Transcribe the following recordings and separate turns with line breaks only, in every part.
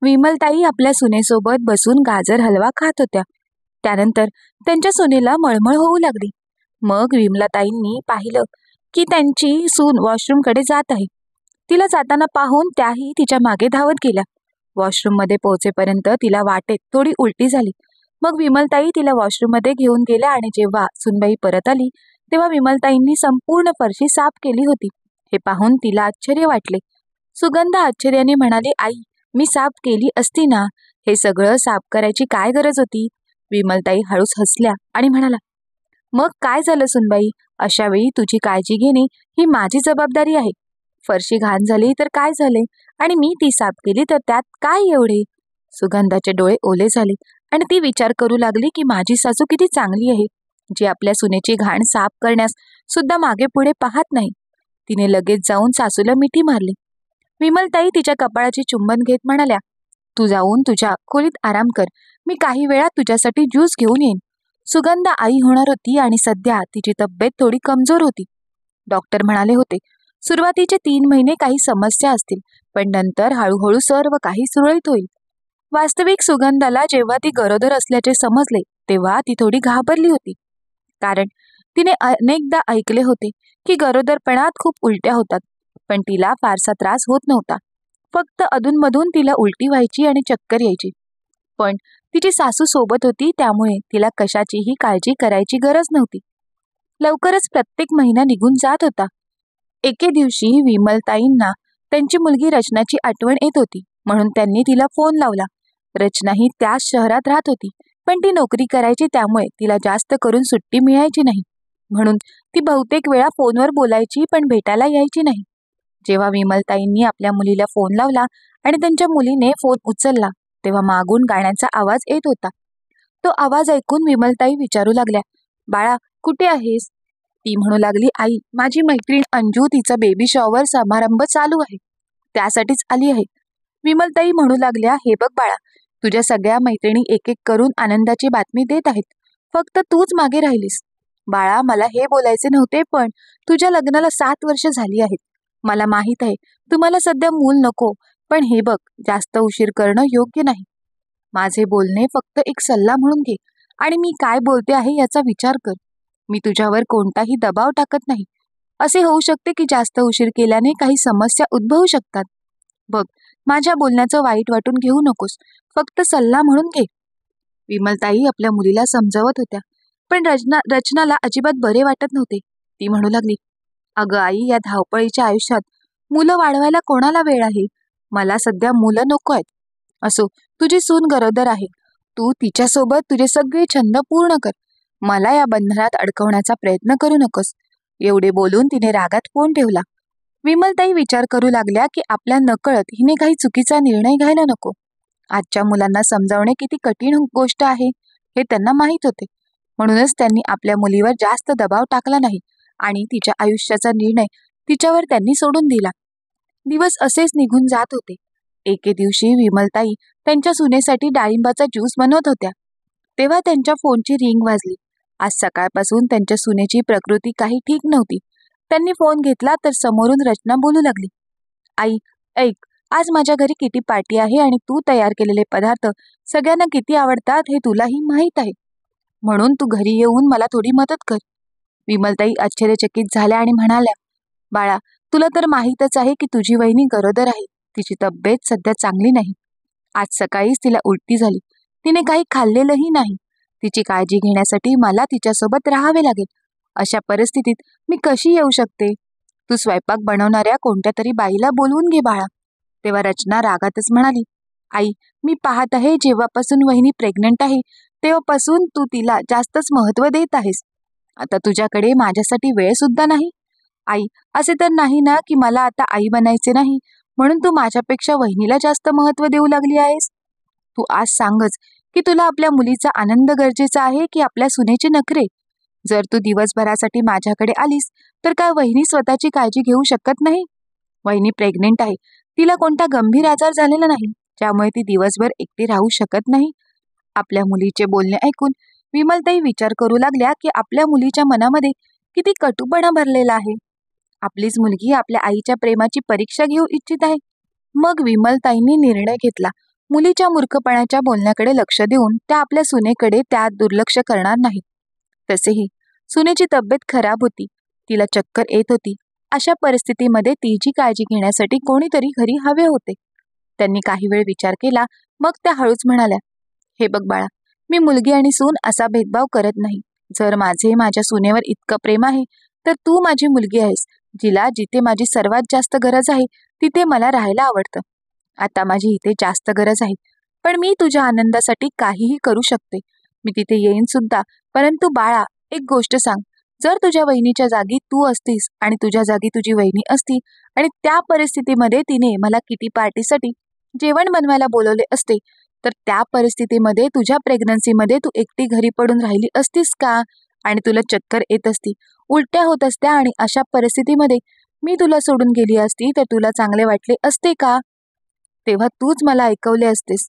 विमलताई आपल्या सुनेसोबत बसून गाजर हलवा खात होत्या. त्यानंतर त्यांच्या सुनेला मळमळ होऊ लागली. मग विमलाताईंनी पाहिलं की त्यांची सून वॉशरूमकडे जात आहे. तिला जाताना पाहून त्याही तिच्या मागे धावत गेल्या. वॉशरूममध्ये पोहोचेपर्यंत तिला वाटेत थोडी उलटी झाली. मग विमलताई तिला वॉशरूममध्ये घेऊन गेल्या आणि जेव्हा सुनबाई परत आली तेव्हा विमलताईंनी संपूर्ण फरशी साफ केली होती. हे पाहून तिला आश्चर्य वाटले. सुगंधा आश्चर्याने म्हणाली, आई, मी साफ केली असती ना. हे सगळं साफ करायची काय गरज होती? विमलताई हळूच हसल्या आणि म्हणाला, मग काय झालं सुनबाई, अशा वेळी तुझी काळजी घेणे ही माझी जबाबदारी आहे. फरशी घाण झाली तर काय झाले, आणि मी ती साफ केली तर त्यात काय एवढे? सुगंधाचे डोळे ओले झाले आणि ती विचार करू लागली की माझी सासू किती चांगली आहे, जी आपल्या सुनेची घाण साफ करण्यास सुद्धा मागे पुढे पाहत नाही. तिने लगेच जाऊन सासूला मिठी मारली. विमलताई तिच्या कपाळाची चुंबन घेत म्हणाल्या, तू जाऊन तुझ्या खोलीत आराम कर. मी काही वेळात तुझ्यासाठी ज्यूस घेऊन येईन. सुगंधा आई होणार होती आणि सध्या तिची तब्येत थोडी कमजोर होती. डॉक्टर म्हणाले होते, सुरुवातीचे 3 महिने काही समस्या असतील, पण नंतर हळूहळू सर्व काही सुरळीत होईल. वास्तविक सुगंधाला जेव्हा ती गरोदर असल्याचे समजले तेव्हा ती थोडी घाबरली होती. कारण तिने अनेकदा ऐकले होते की गरोदरपणात खूप उलट्या होतात, पण तिला फारसा त्रास होत नव्हता. फक्त अधूनमधून तिला उलटी व्हायची आणि चक्कर यायची. पण तिची सासू सोबत होती, त्यामुळे तिला कशाचीही काळजी करायची गरज नव्हती. लवकरच प्रत्येक महिना निघून जात होता. एके दिवशी विमलताईंना त्यांची मुलगी रचनाची आठवण येत होती, म्हणून त्यांनी तिला फोन लावला. रचना ही त्याच शहरात राहत होती, पण ती नोकरी करायची, त्यामुळे तिला जास्त करून सुट्टी मिळायची नाही. म्हणून ती बहुतेक वेळा फोनवर बोलायची, पण भेटायला यायची नाही. जेव्हा विमलताईंनी आपल्या मुलीला फोन लावला आणि त्यांच्या मुलीने फोन उचलला तेव्हा मागून गाण्याचा आवाज येत होता. तो आवाज ऐकून विमलताई विचारू लागल्या, बाळा, कुठे आहेस? ती म्हणू लागली, आई, माझी मैत्रीण अंजू, तिचा बेबी शॉवर समारंभ चालू आहे, त्यासाठीच आली आहे. विमलताई म्हणू लागल्या, हे बघ बाळा, तुझ्या सगळ्या मैत्रिणी एक एक करून आनंदाची बातमी देत आहेत, फक्त तूच मागे राहिलीस. बाळा, मला हे बोलायचे नव्हते, पण तुझ्या लग्नाला 7 वर्ष झाली आहेत. मला माहीत आहे तुम्हाला सध्या मूल नको, पण हे बघ, जास्त उशीर करणं योग्य नाही. माझे बोलणे फक्त एक सल्ला म्हणून घे आणि मी काय बोलते आहे याचा विचार कर. मी तुझ्यावर कोणताही दबाव टाकत नाही. असे होऊ शकते की जास्त उशीर केल्याने काही समस्या उद्भवू शकतात. बघ, माझ्या बोलण्याचं वाईट वाटून घेऊ नकोस, फक्त सल्ला म्हणून घे. विमलताई आपल्या मुलीला समजावत होत्या, पण रचनाला अजिबात बरे वाटत नव्हते. ती म्हणू लागली, अगं आई, या धावपळीच्या आयुष्यात मुलं वाढवायला कोणाला वेळ आहे? मला सध्या मुलं नको आहेत. असो, तुझी सून गरोदर आहे, तू तिच्यासोबत तुझे सगळे छंद पूर्ण कर. मला या बंधनात अडकवण्याचा प्रयत्न करू नकोस. एवढे बोलून तिने रागात फोन ठेवला. विमलताई विचार करू लागल्या की आपल्या नकळत हिने काही चुकीचा निर्णय घ्यायला नको. आजच्या मुलांना समजावणे किती कठीण गोष्ट आहे हे त्यांना माहीत होते. म्हणूनच त्यांनी आपल्या मुलीवर जास्त दबाव टाकला नाही आणि तिच्या आयुष्याचा निर्णय तिच्यावर त्यांनी सोडून दिला. दिवस असेच निघून जात होते. एके दिवशी विमलताई त्यांच्या सुनेसाठी डाळिंबाचा ज्यूस बनवत होत्या. तेव्हा त्यांच्या फोनची रिंग वाजली. आज सकाळपासून त्यांच्या सुनेची प्रकृती काही ठीक नव्हती. त्यांनी फोन घेतला तर समोरून रचना बोलू लागली, आई, ऐक, आज माझ्या घरी किटी पार्टी आहे आणि तू तयार केलेले पदार्थ सगळ्यांना किती आवडतात हे तुलाही माहीत आहे. म्हणून तू घरी येऊन मला थोडी मदत कर. विमलताई आश्चर्यचकित झाल्या आणि म्हणाल्या, बाळा, तुला तर माहीतच आहे की तुझी वहिनी गरोदर आहे. तिची तब्येत सध्या चांगली नाही. आज सकाळीच तिला उलटी झाली. तिने काही खाल्लेलंही नाही. तिची काळजी घेण्यासाठी मला तिच्यासोबत राहावे लागेल. अशा परिस्थितीत मी कशी येऊ शकते? तू स्वयंपाक बनवणाऱ्या कोणत्या तरी बाईला बोलवून घे बाळा. तेव्हा रचना रागातच म्हणाली, आई, मी पाहत आहे जेव्हापासून वहिनी प्रेग्नंट आहे तेव्हापासून तू तिला जास्तच महत्त्व देत आहेस. आता तुझ्याकडे माझ्यासाठी वेळ सुद्धा नाही. आई, असे तर नाही ना की मला आता आई बनायचे नाही म्हणून तू माझ्यापेक्षा वहिनीला जास्त महत्त्व देऊ लागली आहेस? तू आज सांगच की तुला आपल्या मुलीचा आनंद गरजेचा आहे की आपल्या सुनेचे नखरे? जर तू दिवसभरासाठी माझ्याकडे आलीस तर काय वहिनी स्वतःची काळजी घेऊ शकत नाही? वहिनी प्रेग्नेंट आहे, तिला कोणता गंभीर आजार झालेला नाही ज्यामुळे ती दिवसभर एकटी राहू शकत नाही. आपल्या मुलीचे बोलणे ऐकून विमलताई विचार करू लागल्या की आपल्या मुलीच्या मनामध्ये किती कटुपणा भरलेला आहे. आपलीच मुलगी आपल्या आईच्या प्रेमाची परीक्षा घेऊ इच्छित आहे. मग विमलताईंनी निर्णय घेतला. मुलीच्या मूर्खपणाच्या बोलण्याकडे लक्ष देऊन त्या आपल्या सुनेकडे त्यात दुर्लक्ष करणार नाही. तसेही सुनेची तब्येत खराब होती, तिला चक्कर येत होती. अशा परिस्थितीमध्ये तिची काळजी घेण्यासाठी कोणीतरी घरी हवे होते. त्यांनी काही वेळ विचार केला. मग त्या हळूच म्हणाल्या, हे बघ बाळा, मी मुलगी आणि सून असा भेदभाव करत नाही. जर माझ्या सुनेवर इतकं प्रेम आहे तर तू माझी मुलगी आहेस, जिला जिथे माझी सर्वात जास्त गरज आहे तिथे मला राहायला आवडतं. आता माझी इथे जास्त गरज आहे, पण मी तुझ्या आनंदासाठी काहीही करू शकते. मी तिथे येईन सुद्धा. परंतु बाळा, एक गोष्ट सांग, जर तुझ्या वहिनीच्या जागी तू असतीस आणि तुझ्या जागी तुझी वहिनी असती आणि त्या परिस्थितीमध्ये तिने मला किटी पार्टीसाठी जेवण बनवायला बोलवले असते, तर त्या परिस्थितीमध्ये तुझ्या प्रेग्नन्सीमध्ये तू एकटी घरी पडून राहिली असतीस का? आणि तुला चक्कर येत असती, उलट्या होत असत्या, आणि अशा परिस्थितीमध्ये मी तुला सोडून गेली असती तर तुला चांगले वाटले असते का? तेव्हा तूच मला ऐकवले असतेस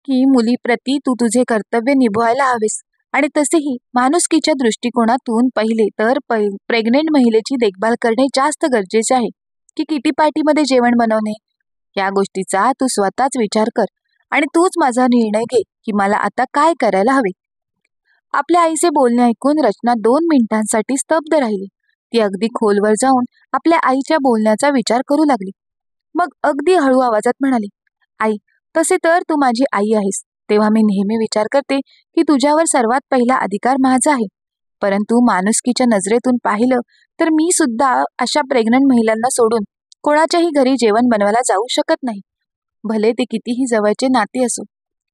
की मुलीप्रती तू तुझे कर्तव्य निभवायला हवेस. आणि तसेही माणुसकीच्या दृष्टिकोनातून पहिले तर प्रेग्नेंट महिलेची देखभाल करणे जास्त गरजेचे आहे की किटी पार्टीमध्ये जेवण बनवणे. या गोष्टीचा तू स्वतःच विचार कर आणि तूच माझा निर्णय घे की मला आता काय करायला हवे. आपल्या आईचे बोलणे ऐकून रचना 2 मिनिटांसाठी स्तब्ध राहिली. ती अगदी खोलवर जाऊन आपल्या आईच्या बोलण्याचा विचार करू लागली. मग अगदी हळू आवाजात म्हणाली, आई, तसे तर तू माझी आई आहेस, तेव्हा मी नेहमी विचार करते की तुझ्यावर सर्वात पहिला अधिकार माझा आहे. परंतु माणुसकीच्या नजरेतून पाहिलं तर मी सुद्धा अशा प्रेग्नंट महिलांना सोडून कोणाच्याही घरी जेवण बनवायला जाऊ शकत नाही, भले ते कितीही जवळचे नाते असो.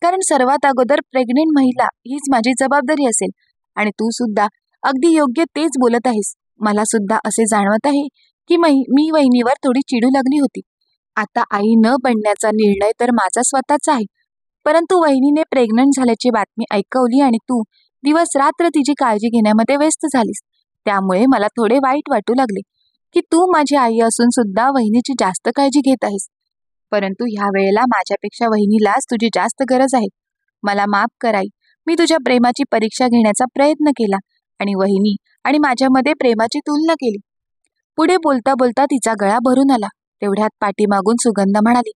कारण सर्वात अगोदर प्रेग्नेंट महिला हीच माझी जबाबदारी असेल. आणि तू सुद्धा अगदी योग्य तेच बोलत आहेस. मला सुद्धा असे जाणवत आहे की मी वहिनीवर थोडी चिडू लागली होती. आता आई न बनण्याचा निर्णय तर माझा स्वतःचा आहे, परंतु वहिनीने प्रेग्नंट झाल्याची बातमी ऐकवली आणि तू दिवस रात्र तिची काळजी घेण्यामध्ये व्यस्त झालीस. त्यामुळे मला थोडे वाईट वाटू लागले की तू माझी आई असून सुद्धा वहिनीची जास्त काळजी घेत आहेस. परंतु ह्या वेळेला माझ्यापेक्षा वहिनीलाच तुझी जास्त गरज आहे. मला माफ कर आई, मी तुझ्या प्रेमाची परीक्षा घेण्याचा प्रयत्न केला आणि वहिनी आणि माझ्यामध्ये प्रेमाची तुलना केली. पुढे बोलता बोलता तिचा गळा भरून आला. तेवढ्यात पाठीमागून सुगंधा म्हणाली,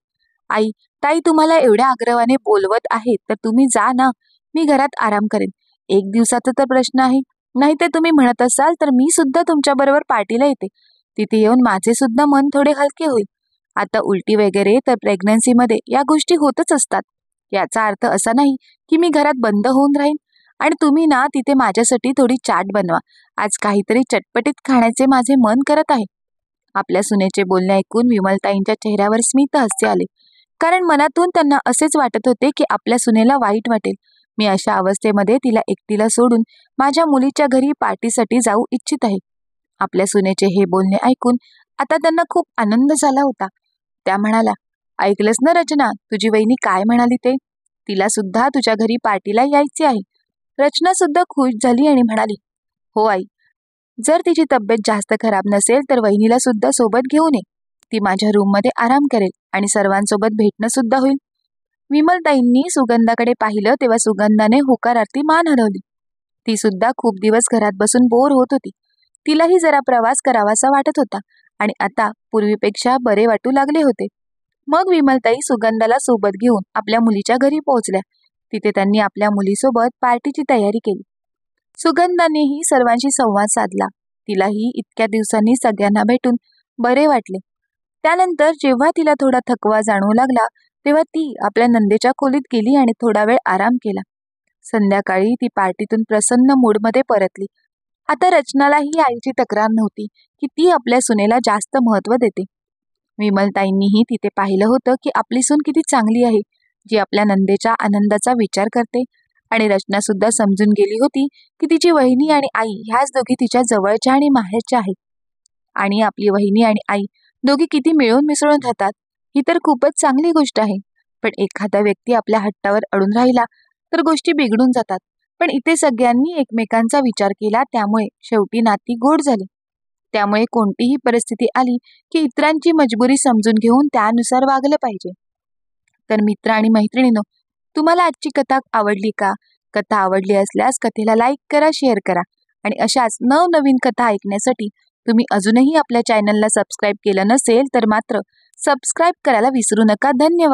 आई, ताई तुम्हाला एवढ्या आग्रहाने बोलवत आहेत तर तुम्ही जा ना, मी घरात आराम करेन. 1 दिवसाचा तर प्रश्न आहे, नाहीतर तुम्ही म्हणत असाल तर मी सुद्धा तुमच्याबरोबर पार्टीला येते. तिथे येऊन माझे सुद्धा मन थोडे हलके होईल. आता उलटी वगैरे तर प्रेग्नन्सीमध्ये या गोष्टी होतच असतात. याचा अर्थ असा नाही की मी घरात बंद होऊन राहीन. आणि तुम्ही ना तिथे माझ्यासाठी थोडी चाट बनवा, आज काहीतरी चटपटीत खाण्याचे माझे मन करत आहे. आपल्या सुनेचे बोलणे ऐकून विमलताईंच्या चेहऱ्यावर स्मित हास्य आले, कारण मनातून त्यांना असेच वाटत होते की आपल्या सुनेला वाईट वाटेल. मी अशा अवस्थेमध्ये तिला एकटीला सोडून माझ्या मुलीच्या घरी पार्टीसाठी जाऊ इच्छित आहे. आपल्या सुनेचे हे बोलणे ऐकून आता त्यांना खूप आनंद झाला होता. त्या म्हणाला, ऐकलंस ना रचना, तुझी वहिनी काय म्हणाली ते? तिला सुद्धा तुझ्या घरी पार्टीला यायचे आहे. रचना सुद्धा खुश झाली आणि म्हणाली, हो आई, जर तिची तब्येत जास्त खराब नसेल तर वहिनीला सुद्धा सोबत घेऊन ये. ती माझ्या रूममध्ये आराम करेल आणि सर्वांसोबत भेटणं सुद्धा होईल. विमलताईंनी सुगंधाकडे पाहिलं तेव्हा सुगंधाने होकारार्थी मान हलवली. ती सुद्धा खूप दिवस घरात बसून बोर होत होती. तिलाही जरा प्रवास करावासा वाटत होता आणि आता पूर्वीपेक्षा बरे वाटू लागले होते. मग विमलताई सुगंधाला सोबत घेऊन आपल्या मुलीच्या घरी पोहोचल्या. तिथे त्यांनी आपल्या मुलीसोबत पार्टीची तयारी केली. सुगंधानेही सर्वांशी संवाद साधला. तिलाही इतक्या दिवसांनी सगळ्यांना भेटून बरे वाटले. त्यानंतर जेव्हा तिला थोडा थकवा जाणवू लागला तेव्हा ती आपल्या नंदेच्या खोलीत गेली आणि थोडा वेळ आराम केला. संध्याकाळी ती पार्टीतून प्रसन्न मूडमध्ये परतली. आता रचनालाही आईची तक्रार नव्हती की ती आपल्या सुनेला जास्त महत्त्व देते. विमलताईंनीही तिथे पाहिलं होतं की आपली सून किती चांगली आहे, जी आपल्या नंदेच्या आनंदाचा विचार करते. आणि रचना सुद्धा समजून गेली होती की तिची वहिनी आणि आई ह्याच दोघी तिच्या जवळच्या आणि माहेरच्या आहेत. आणि आपली वहिनी आणि आई दोघी किती मिळून मिसळून राहतात ही तर खूपच चांगली गोष्ट आहे. पण एखादा व्यक्ती आपल्या हट्टावर अडून राहिला तर गोष्टी बिघडून जातात. पण इथे सगळ्यांनी एकमेकांचा विचार केला, त्यामुळे शेवटी नाती गोड झाली. त्यामुळे कोणतीही परिस्थिती आली की इतरांची मजबुरी समजून घेऊन त्यानुसार वागलं पाहिजे. तर मित्र आणि मैत्रिणींनो, तुम्हाला आजची कथा आवडली का? कथा आवडली असल्यास कथेला लाईक करा, शेअर करा आणि अशाच नवनवीन कथा ऐकण्यासाठी तुम्ही अजूनही आपल्या चॅनलला सबस्क्राईब केलं नसेल तर मात्र सबस्क्राईब करायला विसरू नका. धन्यवाद.